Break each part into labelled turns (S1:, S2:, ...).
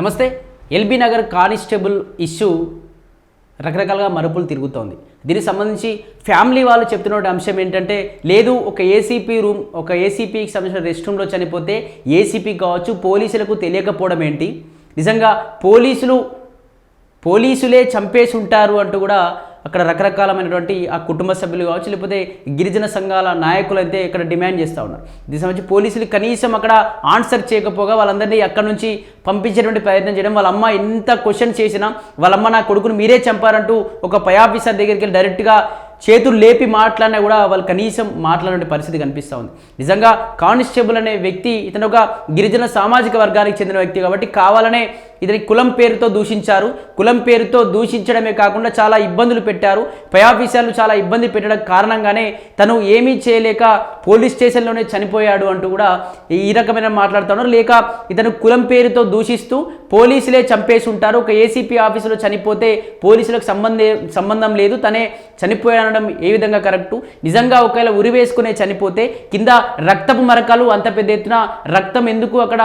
S1: నమస్తే. LB Nagar constable issue రకరకాలుగా మరుపులు తిరుగుతోంది. దీనికి సంబంధించి ఫ్యామిలీ వాళ్ళు చెప్తున్న అంశం ఏంటంటే, లేదు ఒక ఏసీపీకి సంబంధించిన రెస్ట్ రూమ్లో చనిపోతే ఏసీపీ కావచ్చు పోలీసులకు తెలియకపోవడం ఏంటి, నిజంగా పోలీసులే చంపేసి ఉంటారు అంటూ కూడా అక్కడ రకరకాలమైనటువంటి ఆ కుటుంబ సభ్యులు కావచ్చు, లేకపోతే గిరిజన సంఘాల నాయకులు అయితే ఇక్కడ డిమాండ్ చేస్తూ ఉన్నారు. దీనికి సంబంధించి పోలీసులు కనీసం అక్కడ ఆన్సర్ చేయకపోగా వాళ్ళందరినీ అక్కడి నుంచి పంపించేటువంటి ప్రయత్నం చేయడం, వాళ్ళ అమ్మ ఎంత క్వశ్చన్ చేసినా వాళ్ళమ్మ నా కొడుకును మీరే చంపారంటూ ఒక పై ఆఫీసర్ దగ్గరికి వెళ్ళి డైరెక్ట్గా చేతులు లేపి మాట్లాడినా కూడా వాళ్ళు కనీసం మాట్లాడే పరిస్థితి కనిపిస్తూ ఉంది. నిజంగా కానిస్టేబుల్ అనే వ్యక్తి ఇతను ఒక గిరిజన సామాజిక వర్గానికి చెందిన వ్యక్తి కాబట్టి కావాలనే ఇతని కులం పేరుతో దూషించారు. కులం పేరుతో దూషించడమే కాకుండా చాలా ఇబ్బందులు పెట్టారు. పై ఆఫీసర్లు చాలా ఇబ్బంది పెట్టడం కారణంగానే తను ఏమీ చేయలేక పోలీస్ స్టేషన్లోనే చనిపోయాడు అంటూ కూడా ఈ రకమైన మాట్లాడుతున్నారు. లేక ఇతను కులం పేరుతో దూషిస్తూ పోలీసులే చంపేసి ఉంటారు, ఒక ఏసీపీ ఆఫీసులో చనిపోతే పోలీసులకు సంబంధం లేదు, తనే చనిపోయానడం ఏ విధంగా కరెక్టు? నిజంగా ఒకవేళ ఉరి వేసుకునే చనిపోతే కింద రక్తపు మరకలు అంత పెద్ద ఎత్తున రక్తం ఎందుకు అక్కడ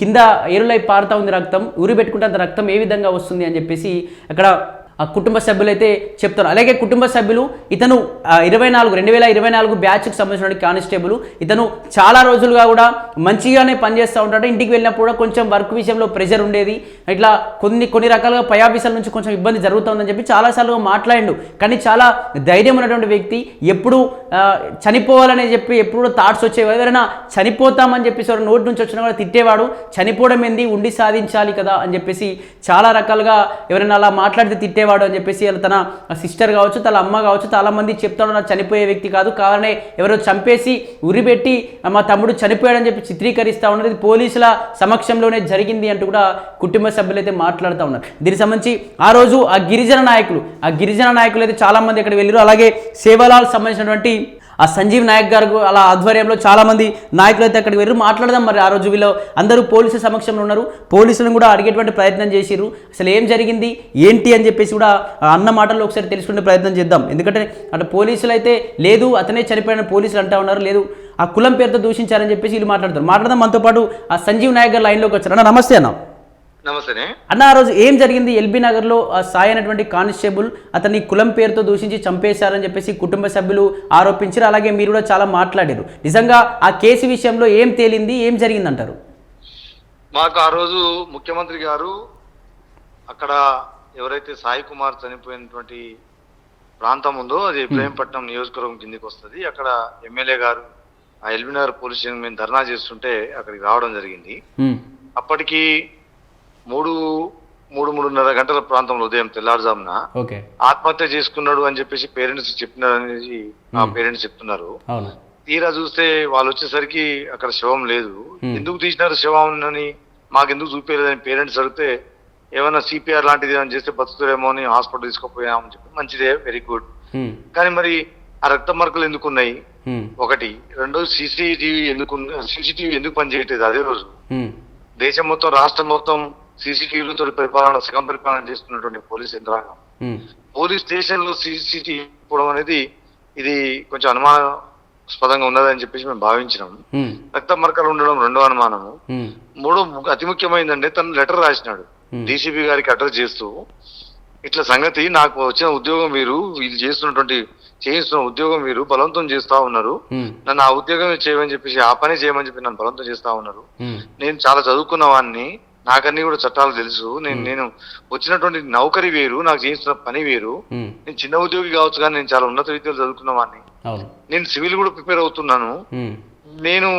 S1: కింద ఏరులై పారుతూ ఉంది, రక్తం ఉరి పెట్టుకుంటే అంత రక్తం ఏ విధంగా వస్తుంది అని చెప్పేసి అక్కడ ఆ కుటుంబ సభ్యులు అయితే చెప్తారు. అలాగే కుటుంబ సభ్యులు ఇతను 2024 బ్యాచ్కి సంబంధించిన కానిస్టేబుల్, ఇతను చాలా రోజులుగా కూడా మంచిగానే పనిచేస్తూ ఉంటాడు. ఇంటికి వెళ్ళినప్పుడు కూడా కొంచెం వర్క్ విషయంలో ప్రెషర్ ఉండేది, ఇట్లా కొన్ని రకాలుగా పై ఆఫీసర్ల నుంచి కొంచెం ఇబ్బంది జరుగుతుందని చెప్పి చాలాసార్లుగా మాట్లాడిండు. కానీ చాలా ధైర్యం ఉన్నటువంటి వ్యక్తి, ఎప్పుడు చనిపోవాలని చెప్పి ఎప్పుడు థాట్స్ వచ్చేవి, ఎవరైనా చనిపోతామని చెప్పేసి ఎవరు నోటి నుంచి వచ్చినా కూడా తిట్టేవాడు. చనిపోవడం ఏంది, ఉండి సాధించాలి కదా అని చెప్పేసి చాలా రకాలుగా ఎవరైనా అలా మాట్లాడితే తిట్టేవాడు అని చెప్పేసి తన సిస్టర్ కావచ్చు, తన అమ్మ కావచ్చు, చాలా మంది చెప్తాడు నా చనిపోయే వ్యక్తి కాదు, కావాలనే ఎవరో చంపేసి ఉరిపెట్టి మా తమ్ముడు చనిపోయాడని చెప్పి చిత్రీకరిస్తూ ఉన్నది పోలీసుల సమక్షంలోనే జరిగింది అంటూ కూడా కుటుంబ సభ్యులు అయితే మాట్లాడుతూ ఉన్నారు. దీనికి సంబంధించి ఆ రోజు ఆ గిరిజన నాయకులు అయితే చాలా మంది అక్కడ వెళ్ళారు. అలాగే సేవలాల్ సంబంధించినటువంటి ఆ సంజీవ్ నాయక్ గారు అలా ఆధ్వర్యంలో చాలామంది నాయకులు అయితే అక్కడికి వెళ్ళి మాట్లాడదాం. మరి ఆ రోజు వీళ్ళు అందరూ పోలీసుల సమక్షంలో ఉన్నారు, పోలీసులను కూడా అడిగేటువంటి ప్రయత్నం చేసిర్రు. అసలు ఏం జరిగింది ఏంటి అని చెప్పేసి కూడా అన్న మాటల్లో ఒకసారి తెలుసుకునే ప్రయత్నం చేద్దాం. ఎందుకంటే అటు పోలీసులు అయితే లేదు అతనే చనిపోయిన పోలీసులు అంటా ఉన్నారు, లేదు ఆ కులం పేరుతో దూషించారని చెప్పేసి వీళ్ళు మాట్లాడదాం. మనతో పాటు ఆ సంజీవ్ నాయక్ గారు లైన్లోకి వచ్చారు. అన్న నమస్తే.
S2: నమస్తే
S1: అన్న, ఆ రోజు ఏం జరిగింది? ఎల్బీ నగర్లో సాయి అనేటువంటి కానిస్టేబుల్ అతన్ని కులం పేరుతో దూషించి చంపేశారని చెప్పేసి కుటుంబ సభ్యులు ఆరోపించారు. అలాగే మీరు కూడా చాలా మాట్లాడారు. నిజంగా ఆ కేసు విషయంలో ఏం తేలింది, ఏం జరిగిందంటారు?
S2: మాకు ఆ రోజు ముఖ్యమంత్రి గారు అక్కడ ఎవరైతే సాయి కుమార్ చనిపోయినటువంటి ప్రాంతం ఉందో అది ఇబ్రహీంపట్నం నియోజకవర్గం కిందికి వస్తుంది. అక్కడ ఎమ్మెల్యే గారు ఆ ఎల్బీ నగర్ పోలీస్ స్టేషన్ మేము ధర్నా చేస్తుంటే అక్కడికి రావడం జరిగింది. అప్పటికి 3-3:30 గంటల ప్రాంతంలో ఉదయం తెల్లారుజామున ఆత్మహత్య చేసుకున్నాడు అని చెప్పేసి పేరెంట్స్ చెప్పినారనేసి ఆ పేరెంట్స్ చెప్తున్నారు. తీరా చూస్తే వాళ్ళు వచ్చేసరికి అక్కడ శవం లేదు. ఎందుకు తీసినారు శవం అని మాకు ఎందుకు చూపించలేదని పేరెంట్స్ అడిగితే ఏమైనా సిపిఆర్ లాంటిది ఏమైనా చేస్తే బతుకుతారేమో అని హాస్పిటల్ తీసుకుపోయామని చెప్పి, మంచిదే, వెరీ గుడ్. కానీ మరి ఆ రక్త మరకలు ఎందుకున్నాయి ఒకటి, రెండోది సీసీటీవీ ఎందుకు పనిచేయట్లేదు? అదే రోజు దేశం మొత్తం రాష్ట్రం మొత్తం సీసీటీవీలతో సగం పరిపాలన చేస్తున్నటువంటి పోలీస్ యంత్రాంగం, పోలీస్ స్టేషన్ లో సీసీటీవీ పోవడం అనేది ఇది కొంచెం అనుమానాస్పదంగా ఉన్నదని చెప్పేసి మేము భావించినాం. రక్త మరకలు ఉండడం రెండో అనుమానము. మూడో అతి ముఖ్యమైనదంటే తను లెటర్ రాసినాడు డీసీపీ గారికి అడ్రస్ చేస్తూ, ఇట్లా సంగతి నాకు వచ్చిన ఉద్యోగం వీళ్ళు చేయిస్తున్న ఉద్యోగం వీరు బలవంతం చేస్తా ఉన్నారు, నన్ను ఆ ఉద్యోగం చేయమని చెప్పేసి ఆ పని చేయమని చెప్పి నన్ను బలవంతం చేస్తా ఉన్నారు. నేను చాలా చదువుకున్న వాడిని, నాకన్నీ కూడా చట్టాలు తెలుసు, నేను వచ్చినటువంటి నౌకరీ వేరు, నాకు చేయిస్తున్న పని వేరు. నేను చిన్న ఉద్యోగి కావచ్చు కానీ నేను చాలా ఉన్నత విద్యలు చదువుకున్న వాడిని, నేను సివిల్ కూడా ప్రిపేర్ అవుతున్నాను, నేను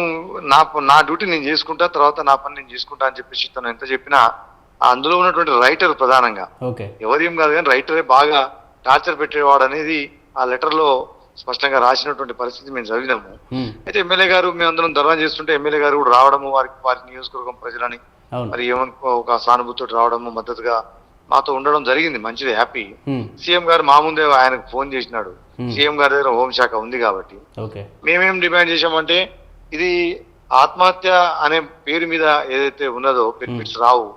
S2: నా డ్యూటీ నేను చేసుకుంటా, తర్వాత నా పని నేను చేసుకుంటా అని చెప్పేసి తను ఎంత చెప్పినా అందులో ఉన్నటువంటి రైటర్ ప్రధానంగా ఎవరేం కాదు కానీ రైటరే బాగా టార్చర్ పెట్టేవాడు అనేది ఆ లెటర్ లో స్పష్టంగా రాసినటువంటి పరిస్థితి మేము చదివినాము. అయితే ఎమ్మెల్యే గారు మేమందరం ధర్నా చేస్తుంటే ఎమ్మెల్యే గారు కూడా రావడము, వారి నియోజకవర్గం ప్రజలని మరి ఏమనుకో ఒక సానుభూతితో రావడము, మద్దతుగా మాతో ఉండడం జరిగింది. మంచిది, హ్యాపీ. సీఎం గారు మా ముందే ఆయనకు ఫోన్ చేసినాడు. సీఎం గారి దగ్గర హోంశాఖ ఉంది కాబట్టి మేమేం డిమాండ్ చేశామంటే, ఇది ఆత్మహత్య అనే పేరు మీద ఏదైతే ఉన్నదో బెనిఫిట్స్ రావు,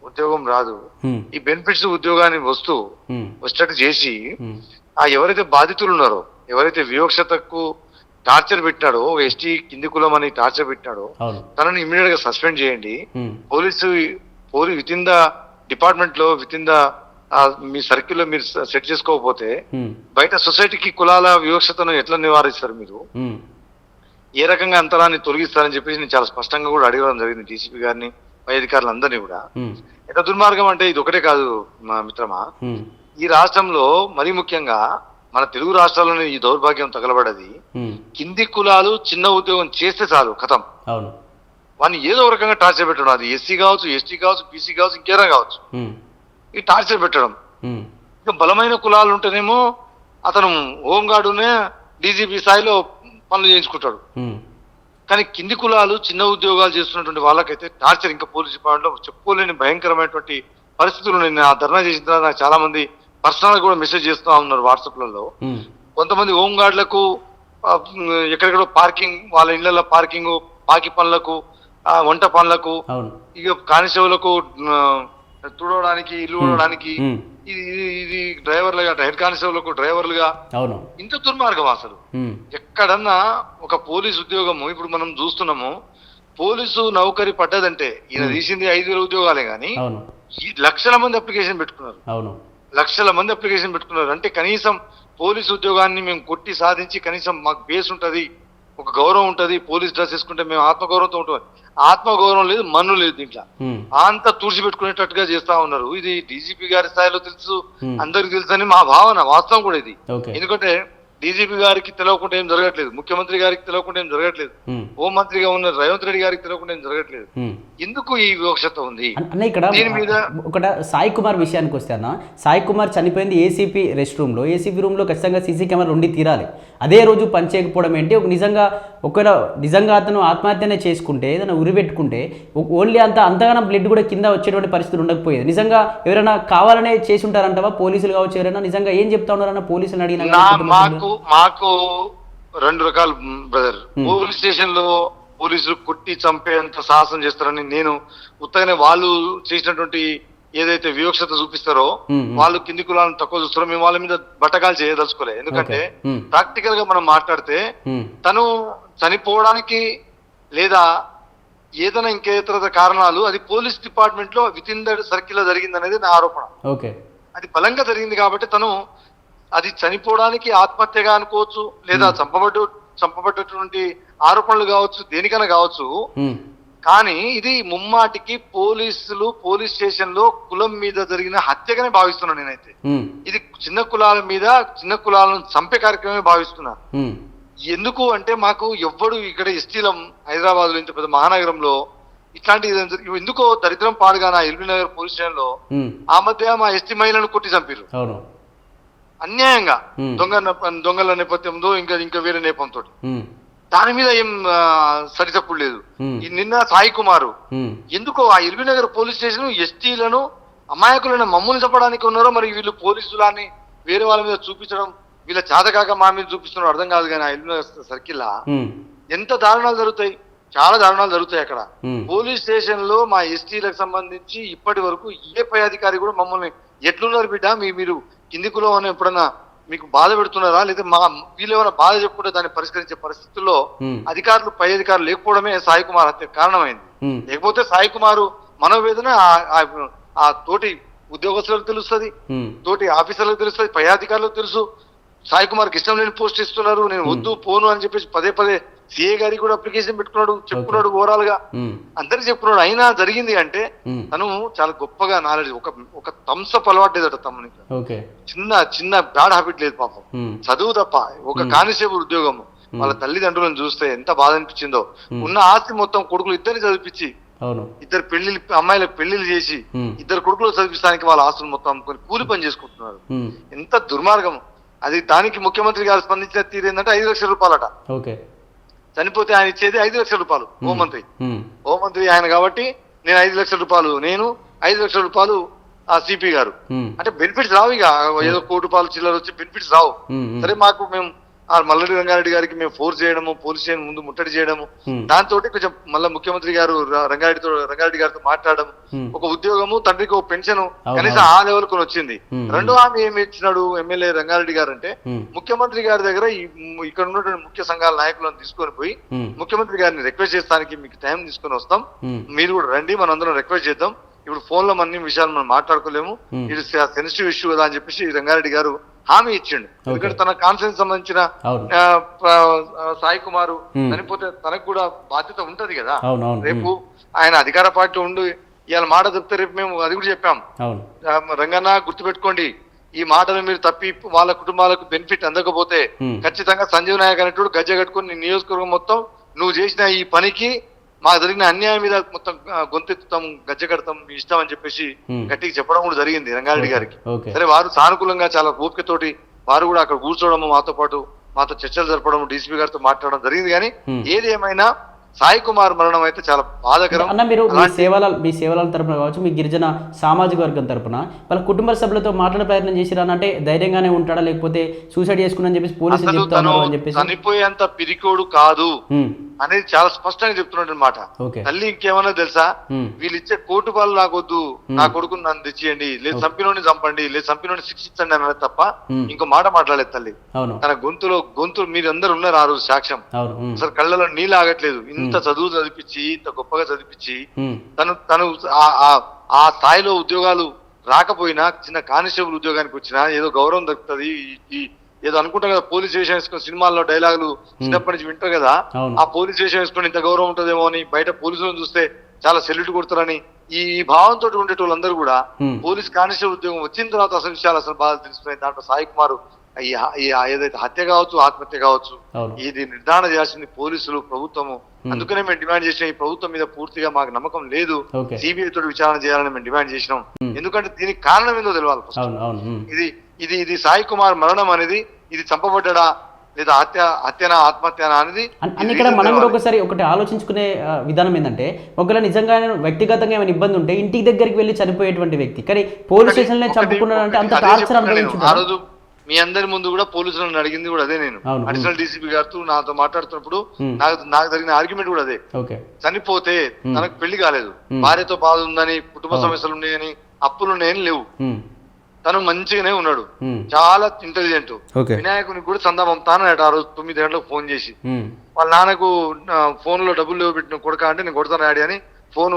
S2: ఉద్యోగం రాదు, ఈ బెనిఫిట్స్ ఉద్యోగాన్ని వచ్చేటట్టు చేసి ఆ ఎవరైతే బాధితులు ఉన్నారో, ఎవరైతే వివక్షతకు టార్చర్ పెట్టినాడో, ఎస్టీ కింది కులం అని టార్చర్ పెట్టినాడో తనని ఇమ్మీడియట్ గా సస్పెండ్ చేయండి. విత్ ఇన్ ద డిపార్ట్మెంట్ లో with in the me circle లో మీరు సెట్ చేసుకోకపోతే బయట సొసైటీకి కులాల వివక్షతను ఎట్లా నివారిస్తారు మీరు? ఏ రకంగా అంతరాన్ని తొలగిస్తారని చెప్పేసి నేను చాలా స్పష్టంగా కూడా అడగడం జరిగింది డీసీపీ గారిని, పై అధికారులందరినీ కూడా. ఎంత దుర్మార్గం అంటే ఇది ఒకటే కాదు మా మిత్రమా, ఈ రాష్ట్రంలో మరీ ముఖ్యంగా మన తెలుగు రాష్ట్రాల్లోనే ఈ దౌర్భాగ్యం తగలబడది. కింది కులాలు చిన్న ఉద్యోగం చేస్తే చాలు కథం, వాడిని ఏదో ఒక రకంగా టార్చర్ పెట్టడం. అది ఎస్సీ కావచ్చు, ఎస్టీ కావచ్చు, బీసీ కావచ్చు, ఇంకేనా కావచ్చు, ఈ టార్చర్ పెట్టడం. ఇంకా బలమైన కులాలు ఉంటేనేమో అతను హోంగార్డునే డీజీపీ స్థాయిలో పనులు చేయించుకుంటాడు. కానీ కింది కులాలు చిన్న ఉద్యోగాలు చేస్తున్నటువంటి వాళ్ళకైతే టార్చర్ ఇంకా పోలీస్ డిపార్ట్మెంట్ లో చెప్పుకోలేని భయంకరమైనటువంటి పరిస్థితులు. నేను ఆ ధర్నా చేసిన తర్వాత నాకు చాలా మంది పర్సనల్ కూడా మెసేజ్ చేస్తూ ఉన్నారు వాట్సాప్లలో. కొంతమంది హోంగార్డులకు ఎక్కడెక్కడో పార్కింగ్, వాళ్ళ ఇళ్లలో పార్కింగ్, బాకీ పనులకు, వంట పనులకు, ఇక కానిస్టేబుల్లకు తుడవడానికి, ఇల్లు ఊడడానికి, ఇది డ్రైవర్లుగా, హెడ్ కానిస్టేబుల్కు డ్రైవర్లుగా. ఇంత దుర్మార్గం అసలు. ఎక్కడన్నా ఒక పోలీసు ఉద్యోగము ఇప్పుడు మనం చూస్తున్నాము, పోలీసు నౌకరీ పడ్డదంటే ఈయన తీసింది 5,000 ఉద్యోగాలే గాని లక్షల మంది అప్లికేషన్ పెట్టుకున్నారు. లక్షల మంది అప్లికేషన్ పెట్టుకున్నారు. అంటే కనీసం పోలీసు ఉద్యోగాన్ని మేము కొట్టి సాధించి కనీసం మాకు బేస్ ఉంటది, ఒక గౌరవం ఉంటది, పోలీస్ డ్రెస్ వేసుకుంటే మేము ఆత్మగౌరవంతో ఉంటాం. ఆత్మగౌరవం లేదు, మన్ను లేదు దీంట్లో. అంతా తుడిచిపెట్టుకునేటట్టుగా చేస్తా ఉన్నారు. ఇది డీజీపీ గారి స్థాయిలో తెలుసు, అందరికి తెలుసు అని మా భావన, వాస్తవం కూడా ఇది. ఎందుకంటే డీజీపీ గారికి తెలియకుండా ఏం జరగట్లేదు, ముఖ్యమంత్రి గారికి తెలియకుండా ఏం జరగట్లేదు, హోంమంత్రిగా ఉన్న రేవంత్ రెడ్డి గారికి తెలియకుండా ఏం జరగట్లేదు. ఎందుకు ఈ వివక్షత ఉంది
S1: అన్న? ఇక్కడ ఒకట సాయి కుమార్ విషయానికి వస్తే అన్న, సాయి కుమార్ చనిపోయింది ఏసీపీ రెస్ట్ రూమ్ లో. ఏసీపీ రూమ్ లో ఖచ్చితంగా సీసీ కెమెరా ఉండి తీరాలి. అదే రోజు పని చేయకపోవడం ఏంటి? నిజంగా అతను ఆత్మహత్యనే చేసుకుంటే, ఏదైనా ఉరిపెట్టుకుంటే ఓన్లీ అంతగానో బ్లడ్ కూడా కింద వచ్చేటువంటి పరిస్థితులు ఉండకపోయేది. నిజంగా ఎవరైనా కావాలనే చేసి ఉంటారంటవా? పోలీసులు కావచ్చు, ఎవరైనా నిజంగా ఏం చెప్తా ఉన్నారన్న పోలీసులు అడిగిన?
S2: మాకు రెండు రకాలు బ్రదర్. పోలీస్ స్టేషన్ లో పోలీసులు కొట్టి చంపేంత సాహసం చేస్తారని నేను ఉత్తగానే వాళ్ళు చేసినటువంటి ఏదైతే వివక్షత చూపిస్తారో, వాళ్ళు కింది కులాలను తక్కువ చూస్తారో మేము వాళ్ళ మీద బట్టకాలు చేయదలుచుకోలే. ఎందుకంటే ప్రాక్టికల్ గా మనం మాట్లాడితే తను చనిపోవడానికి లేదా ఏదైనా ఇంకేతర కారణాలు అది పోలీస్ డిపార్ట్మెంట్ లో విత్ ఇన్ ద సర్కిల్ లో జరిగింది అనేది నా ఆరోపణ. అది బలంగా జరిగింది కాబట్టి తను అది చనిపోవడానికి ఆత్మహత్యగా అనుకోవచ్చు, లేదా చంపబడ్డటువంటి ఆరోపణలు కావచ్చు, దేనికైనా కావచ్చు. కానీ ఇది ముమ్మాటికి పోలీసులు పోలీస్ స్టేషన్ లో కులం మీద జరిగిన హత్యగానే భావిస్తున్నాను నేనైతే. ఇది చిన్న కులాల మీద, చిన్న కులాలను చంపే కార్యక్రమమే భావిస్తున్నా. ఎందుకు అంటే మాకు ఎవ్వడు ఇక్కడ ఎస్టీలం హైదరాబాద్ లో, ఇంత పెద్ద మహానగరంలో ఇట్లాంటి ఎందుకో దరిద్రం పాడుగా నా ఎల్బీ నగర్ పోలీస్ స్టేషన్ లో ఆ మధ్య మా ఎస్టీ మహిళలను కొట్టి చంపారు అన్యాయంగా, దొంగల నేపథ్యంలో, ఇంకా వేరే నేపథ్యంతో. దాని మీద ఏం సరితప్పుడు లేదు. నిన్న సాయి కుమారు ఎందుకో ఆ ఎల్బీ నగర్ పోలీస్ స్టేషన్ ఎస్టీలను అమాయకులైన మమ్మల్ని చెప్పడానికి ఉన్నారో, మరి వీళ్ళు పోలీసులని వేరే వాళ్ళ మీద చూపించడం, వీళ్ళ చేతకాక మా మీద చూపిస్తున్నారు అర్థం కాదు. కానీ ఆ ఎల్బీ నగర్ సర్కిల్ ఎంత దారుణాలు జరుగుతాయి, చాలా దారుణాలు జరుగుతాయి అక్కడ. పోలీస్ స్టేషన్ లో మా ఎస్టీలకు సంబంధించి ఇప్పటి వరకు ఏ పై అధికారి కూడా మమ్మల్ని ఎట్లున్నారు బిడ్డ, మీరు కింది కులం అని ఎప్పుడన్నా మీకు బాధ పెడుతున్నారా, లేదా వీళ్ళు ఏమైనా బాధ చెప్పుకుంటే దాన్ని పరిష్కరించే పరిస్థితుల్లో అధికారులు, పై అధికారులు లేకపోవడమే సాయి కుమార్ హత్య కారణమైంది. లేకపోతే సాయి కుమారు మనోవేదన ఆ తోటి ఉద్యోగస్తులకు తెలుస్తుంది, తోటి ఆఫీసర్లకు తెలుస్తుంది, పై అధికారులకు తెలుసు. సాయి కుమార్కి ఇష్టం లేని పోస్ట్ ఇస్తున్నారు, నేను వద్దు పోను అని చెప్పేసి పదే సిఏ గారికి కూడా అప్లికేషన్ చెప్పుకున్నాడు ఓవరాల్ గా అందరికి చెప్పుకున్నాడు. అయినా జరిగింది అంటే తను చాలా గొప్పగా నాలెడ్జ్, ఒక థమ్సప్ అలవాటు లేదట తమ్మునికి, చిన్న బ్యాడ్ హ్యాబిట్ లేదు పాపం, చదువు తప్ప. ఒక కానిస్టేబుల్ ఉద్యోగం, వాళ్ళ తల్లిదండ్రులను చూస్తే ఎంత బాధ అనిపించిందో. ఉన్న ఆస్తి మొత్తం కొడుకులు ఇద్దరిని చదివించి, ఇద్దరు అమ్మాయిలకు పెళ్లిళ్ళు చేసి, ఇద్దరు కొడుకులు చదివించడానికి వాళ్ళ ఆస్తులు మొత్తం అమ్ముకొని కూలి పని చేసుకుంటున్నారు. ఎంత దుర్మార్గం అది. దానికి ముఖ్యమంత్రి గారు స్పందించిన తీరు ఏంటంటే 5 లక్షల రూపాయలట. చనిపోతే ఆయన ఇచ్చేది 5 లక్షల రూపాయలు హోంమంత్రి ఆయన కాబట్టి నేను 5 లక్షల రూపాయలు, నేను 5 లక్షల రూపాయలు ఆ సిపి గారు. అంటే బెనిఫిట్స్ రావు, ఇక ఏదో ₹1,00,00,000 చిల్లర వచ్చి బెనిఫిట్స్ రావు. సరే మాకు మేము మల్లారెడ్డి రంగారెడ్డి గారికి మేము ఫోర్స్ చేయడము, పోలీస్ స్టేషన్ ముందు ముట్టడి చేయడము, దాంతో కొంచెం మళ్ళీ ముఖ్యమంత్రి గారు రంగారెడ్డి గారితో మాట్లాడడం, ఒక ఉద్యోగము, తండ్రికి ఒక పెన్షన్ కనీసం ఆ లెవెల్ కొని వచ్చింది. రెండో హామీ ఏమి ఇచ్చినాడు ఎమ్మెల్యే రంగారెడ్డి గారు అంటే, ముఖ్యమంత్రి గారి దగ్గర ఇక్కడ ఉన్నటువంటి ముఖ్య సంఘాల నాయకులను తీసుకొని పోయి ముఖ్యమంత్రి గారిని రిక్వెస్ట్ చేస్తానికి మీకు టైం తీసుకొని వస్తాం, మీరు కూడా రండి, మనం అందరం రిక్వెస్ట్ చేద్దాం, ఇప్పుడు ఫోన్ లో అన్ని విషయాలు మనం మాట్లాడుకోలేము, ఇది సెన్సిటివ్ ఇష్యూ కదా అని చెప్పేసి రంగారెడ్డి గారు హామీ ఇచ్చిండు. ఎందుకంటే తన కాన్ఫరెన్స్ సంబంధించిన సాయి కుమార్ చనిపోతే తనకు కూడా బాధ్యత ఉంటది కదా. రేపు ఆయన అధికార పార్టీ ఉండి ఇవాళ మాట చెప్తే రేపు మేము అది కూడా చెప్పాం, రంగన్న గుర్తుపెట్టుకోండి, ఈ మాటలు మీరు తప్పి వాళ్ళ కుటుంబాలకు బెనిఫిట్ అందకపోతే ఖచ్చితంగా సంజీవ్ నాయక్ అనేటువంటి గజ్జ కట్టుకుని నియోజకవర్గం మొత్తం నువ్వు చేసిన ఈ పనికి మాకు జరిగిన అన్యాయం మీద మొత్తం గొంతెత్తుతాం, గజ్జ కడతాం, మీ ఇష్టం అని చెప్పేసి గట్టిగా చెప్పడం కూడా జరిగింది రంగారెడ్డి గారికి. సరే, వారు సానుకూలంగా చాలా ఓపికతోటి వారు కూడా అక్కడ కూర్చోవడము, మాతో చర్చలు జరపడం, డీసీపీ గారితో మాట్లాడడం జరిగింది. కానీ ఏది ఏమైనా సాయి కుమార్ మరణం అయితే చాలా బాధాకరం.
S1: అన్న, మీరు మీ సేవల తరపున కావచ్చు, మీ గిరిజన సామాజిక వర్గం తరపున వాళ్ళ కుటుంబ సభ్యులతో మాట్లాడే ప్రయత్నం చేసిరా అంటే ధైర్యంగానే ఉంటాడా, లేకపోతే సూసైడ్ చేసుకున్నా చెప్పేసి పోలీసులు చెప్తాను అని చెప్పేసి
S2: చనిపోయేంత పిరికోడు కాదు అనేది చాలా స్పష్టంగా చెప్తున్నాడు అనమాట. తల్లి ఇంకేమన్నా తెలుసా, వీళ్ళు ఇచ్చే కోటి పాలు నాకొద్దు, నా కొడుకుని నన్ను తెచ్చియండి, లేదు చంపినోని చంపండి, లేదు చంపినోని శిక్షించండి అన్నది తప్ప ఇంకో మాట మాట్లాడలేదు తల్లి. తన గొంతు మీరందరూ ఉన్నారు ఆ రోజు సాక్ష్యం. అసలు కళ్ళలో నీళ్ళు ఆగట్లేదు. ఇంత చదువు చదివించి, ఇంత గొప్పగా చదివించి తను ఆ స్థాయిలో ఉద్యోగాలు రాకపోయినా చిన్న కానిస్టేబుల్ ఉద్యోగానికి వచ్చినా ఏదో గౌరవం దక్కుతుంది, ఏదో అనుకుంటాం కదా, పోలీస్ వేషం వేసుకొని సినిమాల్లో డైలాగులు చిన్నప్పటి నుంచి వింటారు కదా, ఆ పోలీస్ వేషం వేసుకొని ఇంత గౌరవం ఉంటుందేమో అని బయట పోలీసులను చూస్తే చాలా సెల్యూట్ కొడతారని ఈ భావంతో ఉండేటోళ్ళందరూ కూడా పోలీస్ కానిస్టేబుల్ ఉద్యోగం వచ్చిన తర్వాత అసలు విషయాలు అసలు బాధ తెలుస్తున్నాయి. దాంట్లో సాయి కుమార్ ఏదైతే హత్య కావచ్చు, ఆత్మహత్య కావచ్చు, ఇది నిర్ధారణ చేయాల్సింది పోలీసులు, ప్రభుత్వము. అందుకనే మేము డిమాండ్ చేసిన ఈ ప్రభుత్వం మీద పూర్తిగా మాకు నమ్మకం లేదు, సిబిఐ తోటి విచారణ చేయాలని మేము డిమాండ్ చేసినాం. ఎందుకంటే దీనికి కారణం ఏందో తెలియాలి. ఇది సాయి కుమార్ మరణం అనేది ఇది చంపబడ్డా లేదా హత్యనా ఆత్మహత్యనా అనేది
S1: ఇక్కడ మనం కూడా ఒకటి ఆలోచించుకునే విధానం ఏంటంటే, ఒకవేళ నిజంగా వ్యక్తిగతంగా ఏమైనా ఇబ్బంది ఉంటే ఇంటికి దగ్గరికి వెళ్ళి చనిపోయేటువంటి వ్యక్తి, కానీ పోలీస్ స్టేషన్ లో చంపుకున్నాడంటే అంత టార్చర్ అనుభవించుంటారు.
S2: ఆ రోజు మీ అందరి ముందు కూడా పోలీసులను అడిగింది కూడా అదే. నేను అడిషనల్ డీసీపీ గారితో నాతో మాట్లాడుతున్నప్పుడు నాకు జరిగిన ఆర్గ్యుమెంట్ కూడా అదే. చనిపోతే తనకు పెళ్లి కాలేదు, భార్యతో బాధ ఉందని, కుటుంబ సమస్యలు ఉన్నాయని, అప్పులు ఉన్నాయని లేవు, తను మంచిగానే ఉన్నాడు, చాలా ఇంటెలిజెంట్. వినాయకునికి కూడా చందా పంపుతానట ఆ రోజు 9 గంటలకు ఫోన్ చేసి. వాళ్ళ నాన్నకు ఫోన్ లో డబ్బులు లేవు పెట్టిన కొడుక అంటే నేను కొడతాను డాడీ అని ఫోన్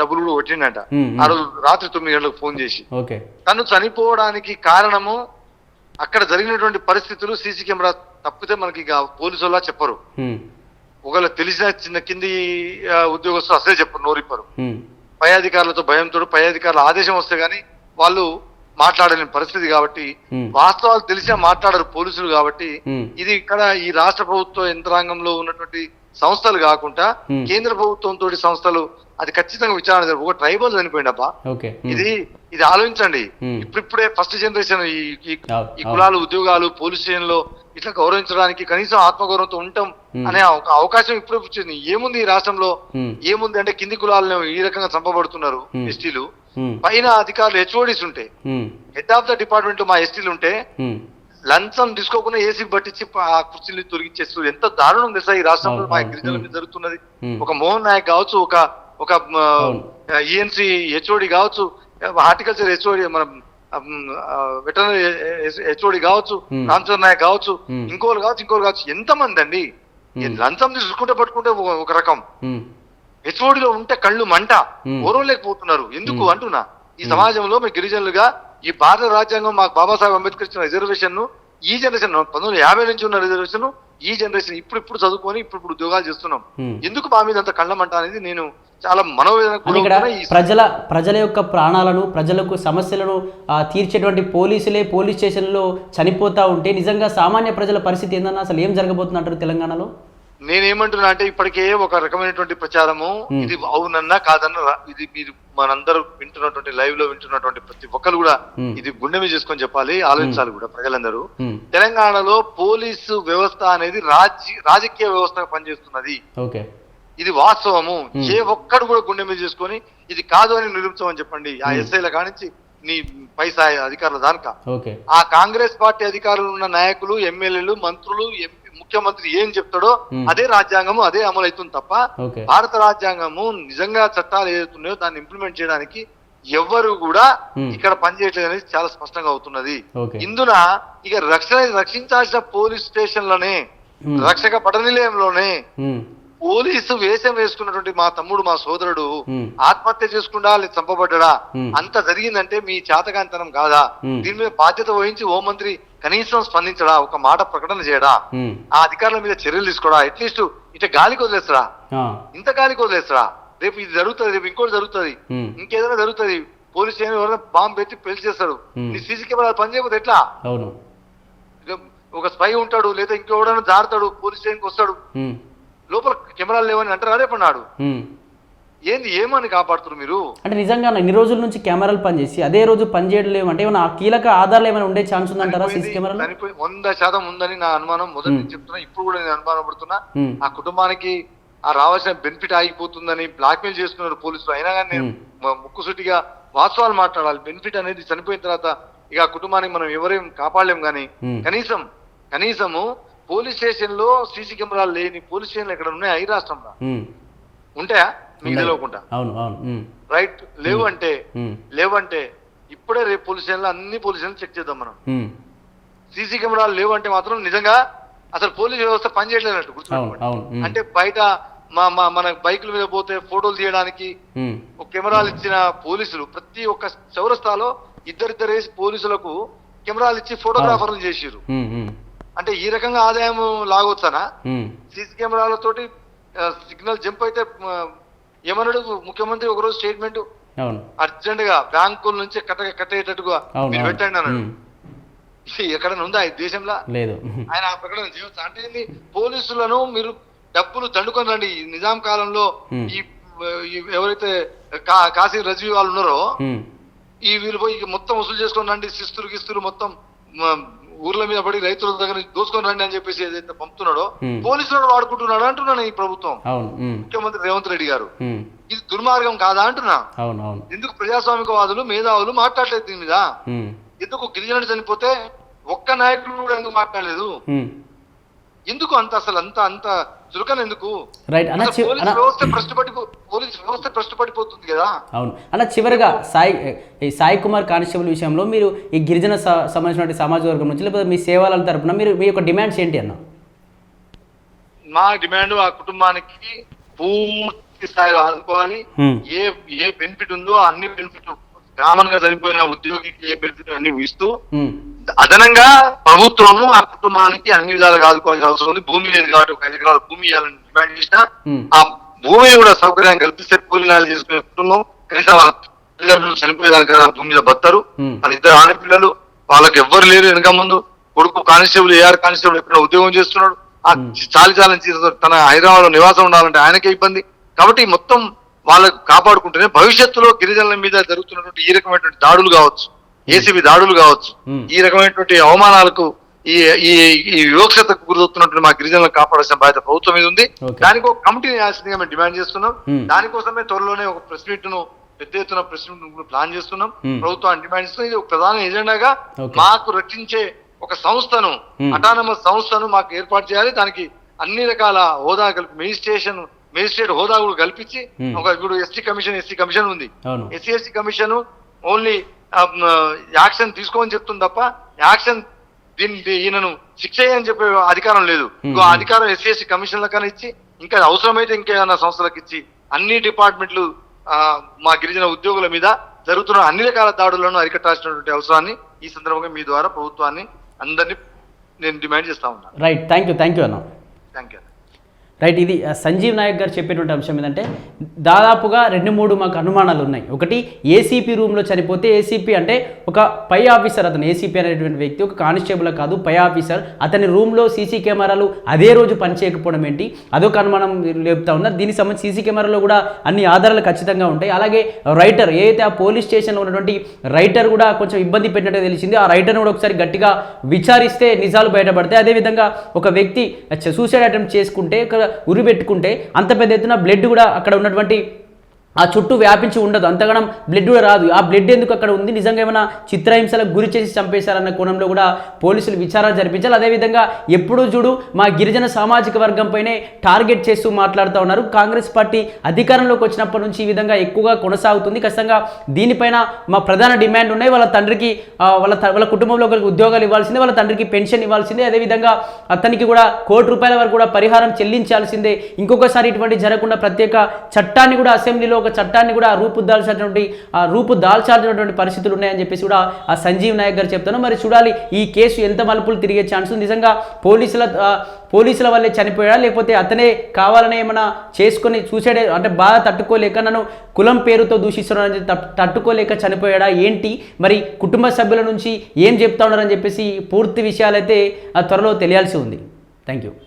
S2: డబ్బులు కూడా కొట్టిండట ఆ రోజు రాత్రి 9 గంటలకు ఫోన్ చేసి. తను చనిపోవడానికి కారణము అక్కడ జరిగినటువంటి పరిస్థితులు సీసీ కెమెరా తప్పితే మనకి ఇక పోలీసు వాళ్ళ చెప్పరు. ఒకవేళ తెలిసిన చిన్న కింది ఉద్యోగస్తులు అసలే చెప్పరు, నోరిప్పరు. పై అధికారులతో భయంతో, పై అధికారుల ఆదేశం వస్తే గానీ వాళ్ళు మాట్లాడలేని పరిస్థితి. కాబట్టి వాస్తవాలు తెలిసినా మాట్లాడరు పోలీసులు. కాబట్టి ఇది ఇక్కడ ఈ రాష్ట్ర ప్రభుత్వ యంత్రాంగంలో ఉన్నటువంటి సంస్థలు కాకుండా కేంద్ర ప్రభుత్వంతో సంస్థలు అది ఖచ్చితంగా విచారణ జరుపు. ఒక ట్రైబల్ చనిపోయిందబ్బా, ఇది ఆలోచించండి. ఇప్పుడిప్పుడే ఫస్ట్ జనరేషన్ ఈ కులాలు ఉద్యోగాలు పోలీస్ స్టేషన్ లో ఇట్లా గౌరవించడానికి కనీసం ఆత్మగౌరవంతో ఉంటాం అనే ఒక అవకాశం ఇప్పుడు వచ్చింది. ఏముంది ఈ రాష్ట్రంలో, ఏముంది అంటే కింది కులాలను ఈ రకంగా చంపబడుతున్నారు ఎస్టీలు. పైన అధికారులు హెచ్ఓడీస్ ఉంటే, హెడ్ ఆఫ్ ద డిపార్ట్మెంట్ మా ఎస్టీలు ఉంటే లంచం తీసుకోకుండా ఏసీ పట్టించి ఆ కుర్చీలు తొలగించేస్తారు. ఎంత దారుణం తెలుసా ఈ రాష్ట్రంలో మా గిరిజనుల మీద జరుగుతున్నది. ఒక మోహన్ నాయక్ కావచ్చు, ఒక ఈఎన్సీ హెచ్ఓడి కావచ్చు, హార్టికల్చర్ హెచ్ఓడి, మన వెటర్నరీ హెచ్ఓడి కావచ్చు, రామచంద్ర నాయక్ కావచ్చు, ఇంకోరు కావచ్చు, ఎంతమంది అండి లంచం తీసుకుంటే పట్టుకుంటే ఒక రకం, హెచ్ఓడిలో ఉంటే కళ్ళు మంట, ఓరవలేకపోతున్నారు. ఎందుకు అంటున్నా, ఈ సమాజంలో మీ గిరిజనులుగా ఈ భారత రాజ్యాంగం మాకు బాబాసాహెబ్ అంబేద్కర్ ఇచ్చిన రిజర్వేషన్ ను ఈ జనరేషన్ 1950 నుంచి ఉన్న రిజర్వేషన్ ఈ జనరేషన్ ఇప్పుడు చదువుకొని ఇప్పుడు ఉద్యోగాలు చేస్తున్నాం. ఎందుకు మా మీద అంత కళ్ళమంట అనేది నేను చాలా మనోవేదన.
S1: ప్రజల యొక్క ప్రాణాలను, ప్రజలకు సమస్యలను తీర్చేటువంటి పోలీస్ స్టేషన్లో చనిపోతా ఉంటే నిజంగా సామాన్య ప్రజల పరిస్థితి ఏందన్నా, అసలు ఏం జరగబోతుంది అంటారు తెలంగాణలో?
S2: నేనేమంటున్నా అంటే ఇప్పటికే ఒక రకమైనటువంటి ప్రచారము, ఇది అవునన్నా కాదన్నా, ఇది మీరు మనందరూ వింటున్నటువంటి లైవ్ లో వింటున్నటువంటి ప్రతి ఒక్కరు కూడా ఇది గుండె మీద చేసుకొని చెప్పాలి, ఆలోచించాలి కూడా ప్రజలందరూ. తెలంగాణలో పోలీసు వ్యవస్థ అనేది రాజకీయ వ్యవస్థగా పనిచేస్తున్నది. ఇది వాస్తవము. ఏ ఒక్కడు కూడా గుండె మీద చేసుకొని ఇది కాదు అని నిరూపించమని చెప్పండి. ఆ ఎస్ఐల కానించి నీ పైసా అధికారుల దానిక ఆ కాంగ్రెస్ పార్టీ అధికారులు ఉన్న నాయకులు, ఎమ్మెల్యేలు, మంత్రులు, ముఖ్యమంత్రి ఏం చెప్తాడో అదే రాజ్యాంగము అదే అమలు అవుతుంది తప్ప భారత రాజ్యాంగము నిజంగా చట్టాలు ఏదైతున్నాయో దాన్ని ఇంప్లిమెంట్ చేయడానికి ఎవ్వరు కూడా ఇక్కడ పనిచేయట్లేదు అనేది చాలా స్పష్టంగా అవుతున్నది. ఇందున ఇక రక్షించాల్సిన పోలీస్ స్టేషన్లోనే, రక్షక పట నిలయంలోనే పోలీసు వేషం వేసుకున్నటువంటి మా తమ్ముడు మా సోదరుడు ఆత్మహత్య చేసుకుండా లేదా చంపబడ్డా అంత జరిగిందంటే మీ చేతకాంతనం కాదా? దీని మీద బాధ్యత వహించి హోంమంత్రి కనీసం స్పందించడా, ఒక మాట ప్రకటన చేయడా, ఆ అధికారుల మీద చర్యలు తీసుకోడా, అట్లీస్ట్ ఇట గాలికి వదిలేస్తాడా, ఇంత గాలికి వదిలేస్తాడా? రేపు ఇది జరుగుతుంది, రేపు ఇంకోటి జరుగుతుంది, ఇంకేదైనా జరుగుతుంది, పోలీస్ స్టేషన్ ఎవరైనా బాంబు పెట్టి పెళ్లి చేస్తాడు, నీ సీసీ కెమెరా పని చేయకపోతే ఎట్లా? ఒక స్పై ఉంటాడు, లేదా ఇంకెవడైనా జారుతాడు, పోలీస్ స్టేషన్కి వస్తాడు, లోపల కెమెరాలు లేవని అంటారు. రేపన్నాడు ఏంది ఏమని కాపాడుతున్నారు మీరు? అంటే
S1: నిజంగా ఇన్ని రోజుల నుంచి కెమెరాలు పనిచేసి అదే రోజు పనిచేయడం లేవు అంటే ఏమైనా కీలక ఆధారాలు ఏమైనా ఉండే ఛాన్స్ ఉందంటారా? సీసీ కెమెరాలు
S2: 100% ఉందని నా అనుమానం. మొదటి నుంచి చెప్తున్నా, ఇప్పుడు కూడా నేను అనుమానం పడుతున్నా. ఆ కుటుంబానికి ఆ రావాల్సిన బెనిఫిట్ ఆగిపోతుందని బ్లాక్మెయిల్ చేస్తున్నారు పోలీసులు. అయినా కానీ నేను ముక్కుసూటిగా వాస్తవాలు మాట్లాడాలి. బెనిఫిట్ అనేది చనిపోయిన తర్వాత ఇక ఆ కుటుంబానికి మనం ఎవరేం కాపాడలేం. కానీ కనీసము పోలీస్ స్టేషన్ లో సీసీ కెమెరాలు లేని పోలీస్ స్టేషన్లు ఎక్కడ ఉన్నాయా ఈ రాష్ట్రంలో? ఉంటాయా మీకు తెలియకుండా? రైట్, లేవంటే ఇప్పుడే రేపు పోలీస్ స్టేషన్ లో అన్ని పోలీస్ స్టేషన్ చెక్ చేద్దాం మనం. సీసీ కెమెరాలు లేవంటే మాత్రం నిజంగా అసలు పోలీస్ వ్యవస్థ పనిచేయట్లేనట్టు గుర్తుపెట్టుకోండి. అంటే బయట మన బైకుల మీద పోతే ఫోటోలు తీయడానికి ఒక కెమెరాలు ఇచ్చిన పోలీసులు ప్రతి ఒక్క చౌరస్తాలో ఇద్దరిద్దరు వేసి పోలీసులకు కెమెరాలు ఇచ్చి ఫోటోగ్రాఫర్లు చేసిరు. అంటే ఈ రకంగా ఆదాయం లాగొచ్చానా? సీసీ కెమెరాలతోటి సిగ్నల్ జంప్ అయితే ఏమన్నాడు ముఖ్యమంత్రి ఒకరోజు స్టేట్మెంట్, అర్జెంట్ గా బ్యాంకుల నుంచి కట్టేటట్టుగా మీరు పెట్టండి అన్నాడు. ఎక్కడైనా ఉందా ఈ దేశంలో? లేదు. ఆయన ఆ ప్రకటన చేయవచ్చు. అంటే పోలీసులను మీరు డబ్బులు దండుకొని రండి. నిజాం కాలంలో ఈ ఎవరైతే కాశీ రజీ వాళ్ళు ఉన్నారో ఈ వీళ్ళు పోయి మొత్తం వసూలు చేసుకొని రండి, శిస్తులు మొత్తం ఊర్ల మీద పడి రైతుల దగ్గర దోసుకొని రండి అని చెప్పేసి ఏదైతే పంపుతున్నాడో పోలీసులను వాడుకుంటున్నాడు అంటున్నాను ఈ ప్రభుత్వం, ముఖ్యమంత్రి రేవంత్ రెడ్డి గారు. ఇది దుర్మార్గం కాదా అంటున్నా. ఎందుకు ప్రజాస్వామికవాదులు మేధావులు మాట్లాడలేదు దీని మీద? ఎందుకు గిరిజనుడు చనిపోతే ఒక్క నాయకుడు కూడా ఎందుకు మాట్లాడలేదు? ఎందుకు అంత అసలు అంత చురుకన ఎందుకు? పోలీస్ వ్యవస్థ భ్రష్టుపడిపోతుంది కదా.
S1: అవును అన్న, చివరిగా సాయి కుమార్ కానిస్టేబుల్ విషయంలో మీరు ఈ గిరిజన సంబంధించిన సమాజ వర్గం నుంచి లేకపోతే మీ సేవల తరపున మీరు మీ యొక్క డిమాండ్స్ ఏంటి అన్న?
S2: మా డిమాండ్ ఆ కుటుంబానికి పూర్తి స్థాయిలో ఆదుకోవాలి. ఏ బెనిఫిట్ ఉందో అన్ని బెనిఫిట్, కామన్ గా చనిపోయిన ఉద్యోగికి ఏ బెనిఫిట్ అన్ని ఇస్తూ అదనంగా ప్రభుత్వము ఆ కుటుంబానికి అన్ని విధాలుగా ఆదుకోవాల్సిన అవసరం ఉంది. భూమి లేదు కాబట్టి 5 ఎకరాల భూమి ఇవ్వాలని డిమాండ్ చేసినా ఆ భూమిని కూడా సౌకర్యం కల్పిస్తే కూలీనాలు చేసుకునే కుటుంబం కనీసం తల్లిదండ్రులు చనిపోయేదానికి భూమి మీద బతారు. వాళ్ళ 2 ఆడపిల్లలు, వాళ్ళకి ఎవ్వరు లేరు వెనక ముందు. కొడుకు కానిస్టేబుల్, ఏఆర్ కానిస్టేబుల్ ఎక్కడ ఉద్యోగం చేస్తున్నాడు. ఆ చాలి తన హైదరాబాద్ లో నివాసం ఉండాలంటే ఆయనకే ఇబ్బంది. కాబట్టి మొత్తం వాళ్ళకు కాపాడుకుంటేనే భవిష్యత్తులో గిరిజనుల మీద జరుగుతున్నటువంటి ఈ రకమైనటువంటి దాడులు కావచ్చు, ఏసీబీ దాడులు కావచ్చు, ఈ రకమైనటువంటి అవమానాలకు ఈ వివక్షతకు గురవుతున్నటువంటి మా గిరిజనులను కాపాడాల్సిన బాధ్యత ప్రభుత్వం మీద ఉంది. దానికి ఒక కమిటీని వేయాల్సిందిగా మేము డిమాండ్ చేస్తున్నాం. దానికోసమే త్వరలోనే ఒక ప్రెస్ మీట్ ను పెద్ద ఎత్తున ప్రెస్ మీట్ ప్లాన్ చేస్తున్నాం. ప్రభుత్వాన్ని డిమాండ్ చేస్తున్నాం. ఇది ఒక ప్రధాన ఎజెండాగా మాకు రక్షించే ఒక సంస్థను, అటానమస్ సంస్థను మాకు ఏర్పాటు చేయాలి. దానికి అన్ని రకాల హోదా కలిపి మేజిస్ట్రేట్ హోదా కూడా కల్పించి ఇప్పుడు ఎస్సీ కమిషన్ ఉంది. ఎస్సీ కమిషన్ ఓన్లీ యాక్షన్ తీసుకోమని చెప్తుంది తప్ప యాక్షన్ ఈయనను శిక్ష అని చెప్పే అధికారం లేదు. ఇంకో అధికారం ఎస్సీ కమిషన్ల కన్నా ఇచ్చి ఇంకా అవసరమైతే ఇంకేమైనా సంస్థలకు ఇచ్చి అన్ని డిపార్ట్మెంట్లు మా గిరిజన ఉద్యోగుల మీద జరుగుతున్న అన్ని రకాల దాడులను అరికట్టాల్సినటువంటి అవసరాన్ని ఈ సందర్భంగా మీ ద్వారా ప్రభుత్వాన్ని అందరినీ నేను డిమాండ్ చేస్తా ఉన్నాను.
S1: రైట్, థ్యాంక్ యూ అన్న.
S2: Thank you.
S1: రైట్, ఇది సంజీవ్ నాయక్ గారు చెప్పేటువంటి అంశం ఏంటంటే దాదాపుగా 2-3 మాకు అనుమానాలు ఉన్నాయి. ఒకటి, ఏసీపీ రూమ్లో చనిపోతే ఏసీపీ అంటే ఒక పై ఆఫీసర్, అతను ఏసీపీ అనేటువంటి వ్యక్తి ఒక కానిస్టేబుల్ కాదు, పై ఆఫీసర్. అతని రూమ్లో సీసీ కెమెరాలు అదే రోజు పనిచేయకపోవడం ఏంటి, అదొక అనుమానం లేపుతా ఉన్నారు. దీనికి సంబంధించి సీసీ కెమెరాలో కూడా అన్ని ఆధారాలు ఖచ్చితంగా ఉంటాయి. అలాగే రైటర్, ఏదైతే ఆ పోలీస్ స్టేషన్లో ఉన్నటువంటి రైటర్ కూడా కొంచెం ఇబ్బంది పెట్టినట్టు తెలిసింది. ఆ రైటర్ని కూడా ఒకసారి గట్టిగా విచారిస్తే నిజాలు బయటపడతాయి. అదేవిధంగా ఒక వ్యక్తి సూసైడ్ అటెంప్ట్ చేసుకుంటే ఉరి పెట్టుకుంటే అంత పెద్ద ఎత్తున బ్లడ్ కూడా అక్కడ ఉన్నటువంటి ఆ చుట్టూ వ్యాపించి ఉండదు, అంతగానం బ్లడ్ కూడా రాదు. ఆ బ్లడ్ ఎందుకు అక్కడ ఉంది, నిజంగా ఏమైనా చిత్రహింసలకు గురి చేసి చంపేశారన్న కోణంలో కూడా పోలీసులు విచారణ జరిపించాలి. అదేవిధంగా ఎప్పుడూ చూడు మా గిరిజన సామాజిక వర్గంపైనే టార్గెట్ చేస్తూ మాట్లాడుతూ ఉన్నారు. కాంగ్రెస్ పార్టీ అధికారంలోకి వచ్చినప్పటి నుంచి ఈ విధంగా ఎక్కువగా కొనసాగుతుంది. ఖచ్చితంగా దీనిపైన మా ప్రధాన డిమాండ్ ఉన్నాయి. వాళ్ళ తండ్రికి వాళ్ళ కుటుంబంలో ఒకరికి ఉద్యోగాలు ఇవ్వాల్సిందే, వాళ్ళ తండ్రికి పెన్షన్ ఇవ్వాల్సిందే, అదేవిధంగా అతనికి కూడా ₹1,00,00,000 వరకు కూడా పరిహారం చెల్లించాల్సిందే. ఇంకొకసారి ఇటువంటి జరగకుండా ప్రత్యేక చట్టాన్ని కూడా అసెంబ్లీలో ఒక చట్టాన్ని కూడా రూపుదాల్చాల్సినటువంటి పరిస్థితులు ఉన్నాయని చెప్పేసి కూడా ఆ సంజీవ్ నాయక్ గారు చెప్తున్నారు. మరి చూడాలి ఈ కేసు ఎంత మలుపులు తిరిగే ఛాన్స్ ఉంది. నిజంగా పోలీసుల వల్లే చనిపోయాడా, లేకపోతే అతనే కావాలనే ఏమైనా చేసుకొని సూసైడ్ అంటే బాధ తట్టుకోలేక నన్ను కులం పేరుతో దూషిస్తున్నారని తట్టుకోలేక చనిపోయాడా ఏంటి, మరి కుటుంబ సభ్యుల నుంచి ఏం చెప్తా ఉన్నారని చెప్పేసి పూర్తి విషయాలైతే త్వరలో తెలియాల్సి ఉంది. Thank you.